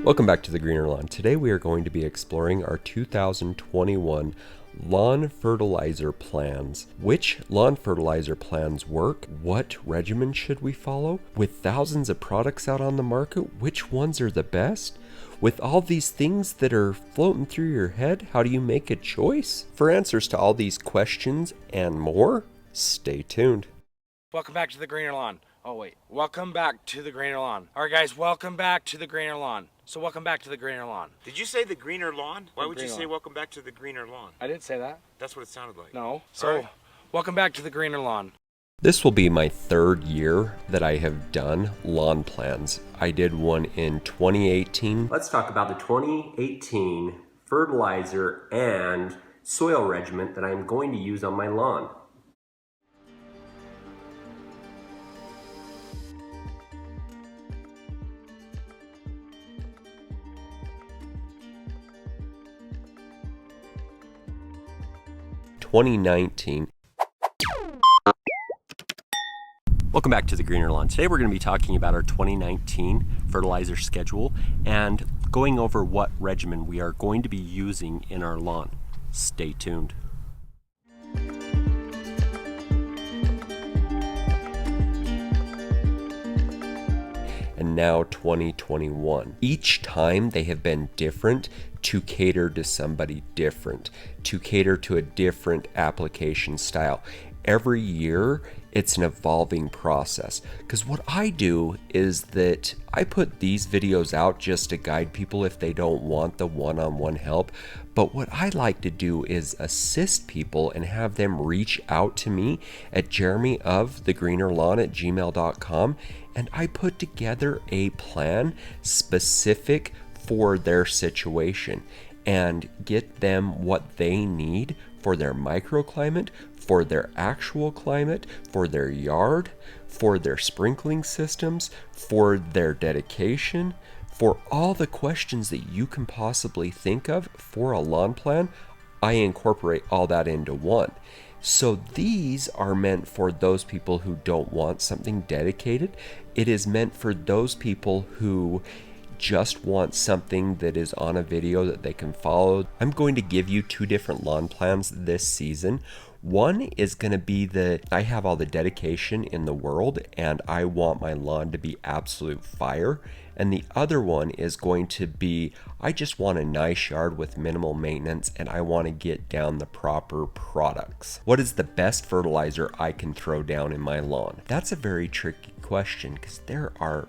Welcome back to the Greener Lawn. Today we are going to be exploring our 2021 lawn fertilizer plans. Which lawn fertilizer plans work? What regimen should we follow? With thousands of products out on the market, which ones are the best? With all these things that are floating through your head, how do you make a choice? For answers to all these questions and more, stay tuned. Welcome back to the Greener Lawn. Oh wait, welcome back to the Greener Lawn. All right guys, welcome back to the Greener Lawn. So welcome back to the Greener Lawn. Did you say the greener lawn? Why would you Greener say lawn. welcome back to the greener lawn? I didn't say that. That's what it sounded like. No. So All right. welcome back to the Greener Lawn. This will be my third year that I have done lawn plans. I did one in 2018. Let's talk about the 2018 fertilizer and soil regimen that I'm going to use on my lawn. Welcome back to the Greener Lawn. Today we're going to be talking about our 2019 fertilizer schedule and going over what regimen we are going to be using in our lawn. Stay tuned. And now 2021. Each time they have been different to cater to somebody different, to cater to a different application style. Every year it's an evolving process, because what I do is that I put these videos out just to guide people if they don't want the one-on-one help. But what I like to do is assist people and have them reach out to me at jeremyofthegreenerlawn@gmail.com, and I put together a plan specific for their situation and get them what they need for their microclimate, for their actual climate, for their yard, for their sprinkling systems, for their dedication, for all the questions that you can possibly think of for a lawn plan. I incorporate all that into one. So these are meant for those people who don't want something dedicated. It is meant for those people who just want something that is on a video that they can follow. I'm going to give you two different lawn plans this season. One is going to be that I have all the dedication in the world and I want my lawn to be absolute fire. And the other one is going to be, I just want a nice yard with minimal maintenance and I want to get down the proper products. What is the best fertilizer I can throw down in my lawn? That's a very tricky question because there are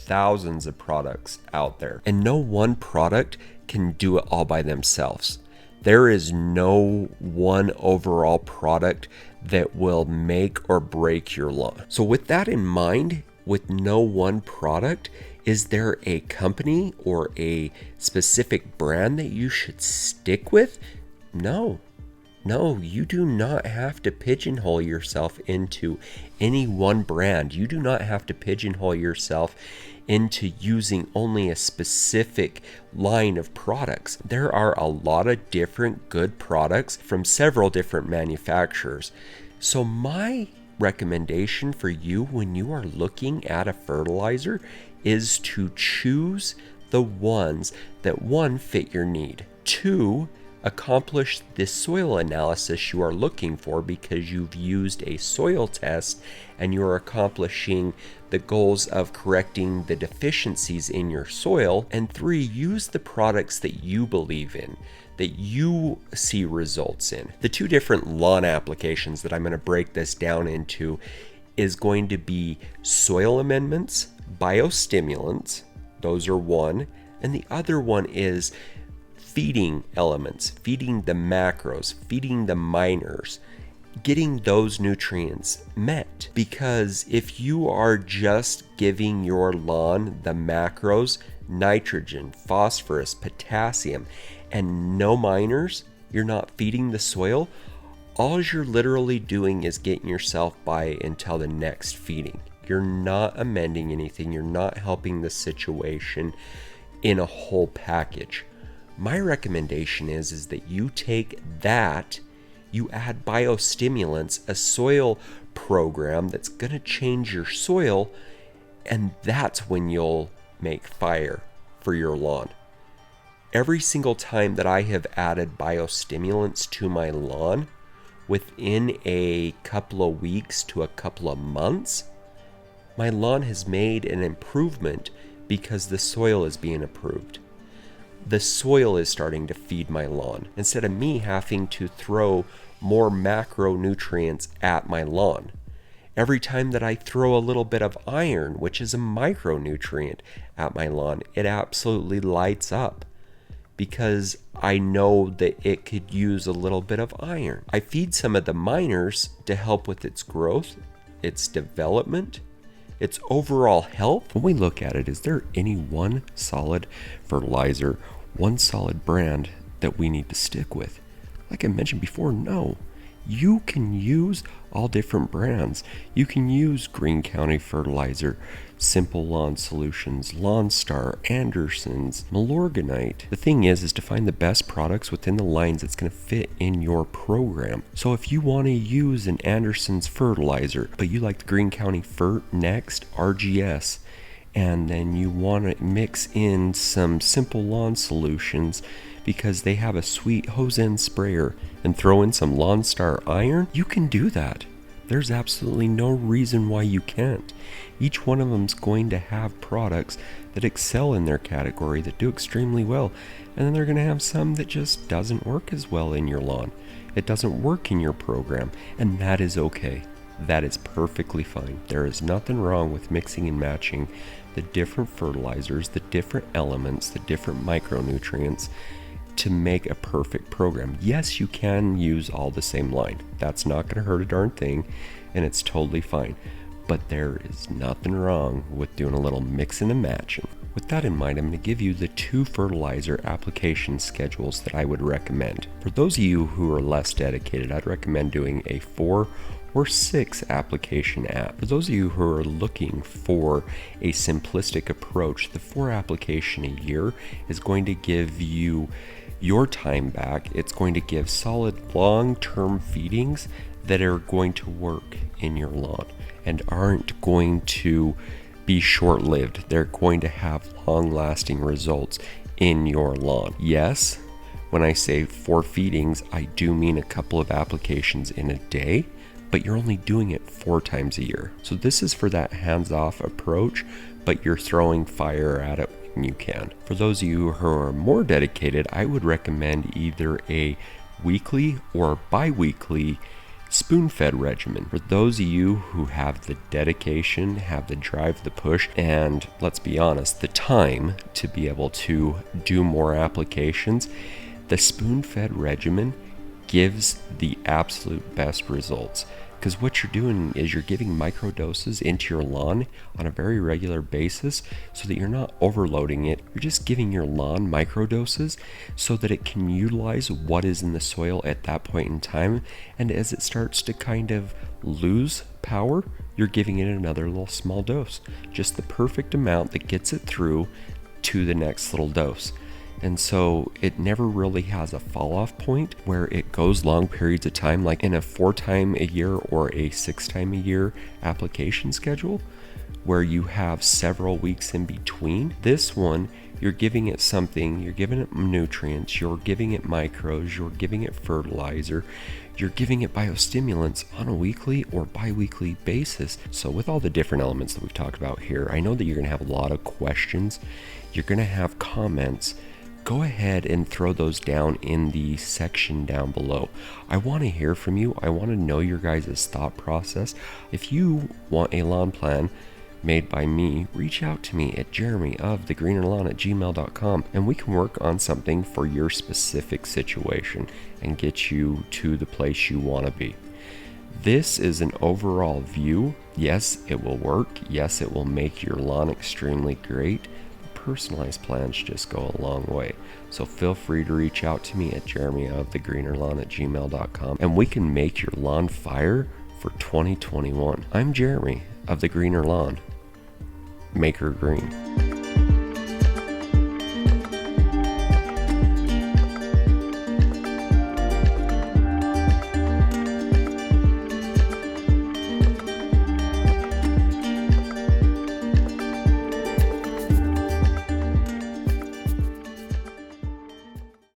thousands of products out there and no one product can do it all by themselves. There is no one overall product that will make or break your lawn. So with that in mind, with no one product, is there a company or a specific brand that you should stick with? No, you do not have to pigeonhole yourself into any one brand. You do not have to pigeonhole yourself into using only a specific line of products. There are a lot of different good products from several different manufacturers. So my recommendation for you when you are looking at a fertilizer is to choose the ones that, one, fit your need, two, accomplish the soil analysis you are looking for because you've used a soil test and you're accomplishing the goals of correcting the deficiencies in your soil, and three, use the products that you believe in, that you see results in. The two different lawn applications that I'm going to break this down into is going to be soil amendments, Bio-Stimulants, those are one, and the other one is feeding elements, feeding the macros, feeding the minors, getting those nutrients met. Because if you are just giving your lawn the macros, nitrogen, phosphorus, potassium, and no minors, you're not feeding the soil, all you're literally doing is getting yourself by until the next feeding. You're not amending anything, you're not helping the situation in a whole package. My recommendation is that you take that, you add Bio-Stimulants, a soil program that's going to change your soil, and that's when you'll make fire for your lawn. Every single time that I have added biostimulants to my lawn, within a couple of weeks to a couple of months, my lawn has made an improvement because the soil is being improved. The soil is starting to feed my lawn instead of me having to throw more macronutrients at my lawn. Every time that I throw a little bit of iron, which is a micronutrient, at my lawn, it absolutely lights up because I know that it could use a little bit of iron. I feed some of the miners to help with its growth, its development, its overall health. When we look at it, is there any one solid fertilizer, one solid brand that we need to stick with? Like I mentioned before, no. You can use all different brands. You can use Green County Fertilizer, Simple Lawn Solutions, Lawn Star, Anderson's, Milorganite. The thing is to find the best products within the lines that's going to fit in your program. So if you want to use an Anderson's fertilizer, but you like the Green County Fert, Next, RGS, and then you want to mix in some Simple Lawn Solutions because they have a sweet hose end sprayer, and throw in some Lawn Star iron, you can do that. There's absolutely no reason why you can't. Each one of them is going to have products that excel in their category, that do extremely well, and then they're going to have some that just doesn't work as well in your lawn. It doesn't work in your program, and that is okay. That is perfectly fine. There is nothing wrong with mixing and matching the different fertilizers, the different elements, the different micronutrients to make a perfect program. Yes, you can use all the same line. That's not going to hurt a darn thing, and it's totally fine. But there is nothing wrong with doing a little mixing and matching. With that in mind, I'm going to give you the 2 fertilizer application schedules that I would recommend. For those of you who are less dedicated, I'd recommend doing a 4 or 6 application app. For those of you who are looking for a simplistic approach, the 4 application a year is going to give you your time back. It's going to give solid long-term feedings that are going to work in your lawn and aren't going to be short-lived. They're going to have long-lasting results in your lawn. Yes, when I say 4 feedings, I do mean a couple of applications in a day, but you're only doing it 4 times a year. So this is for that hands-off approach, but you're throwing fire at it when you can. For those of you who are more dedicated, I would recommend either a weekly or bi-weekly spoon-fed regimen. For those of you who have the dedication, have the drive, the push, and let's be honest, the time to be able to do more applications, the spoon-fed regimen gives the absolute best results. Because what you're doing is you're giving micro doses into your lawn on a very regular basis so that you're not overloading it. You're just giving your lawn micro doses so that it can utilize what is in the soil at that point in time. And as it starts to kind of lose power, you're giving it another little small dose. Just the perfect amount that gets it through to the next little dose. And so it never really has a fall off point where it goes long periods of time, like in a 4 time a year or a 6 time a year application schedule, where you have several weeks in between. This one, you're giving it something, you're giving it nutrients, you're giving it micros, you're giving it fertilizer, you're giving it biostimulants on a weekly or bi-weekly basis. So with all the different elements that we've talked about here, I know that you're going to have a lot of questions. You're going to have comments. Go ahead and throw those down in the section down below. I want to hear from you. I want to know your guys' thought process. If you want a lawn plan made by me, reach out to me at jeremy@thegreenerlawn@gmail.com and we can work on something for your specific situation and get you to the place you want to be. This is an overall view. Yes, it will work. Yes, it will make your lawn extremely great. Personalized plans just go a long way. So feel free to reach out to me at jeremy@thegreenerlawn@gmail.com and we can make your lawn fire for 2021. I'm Jeremy of The Greener Lawn. Make her green.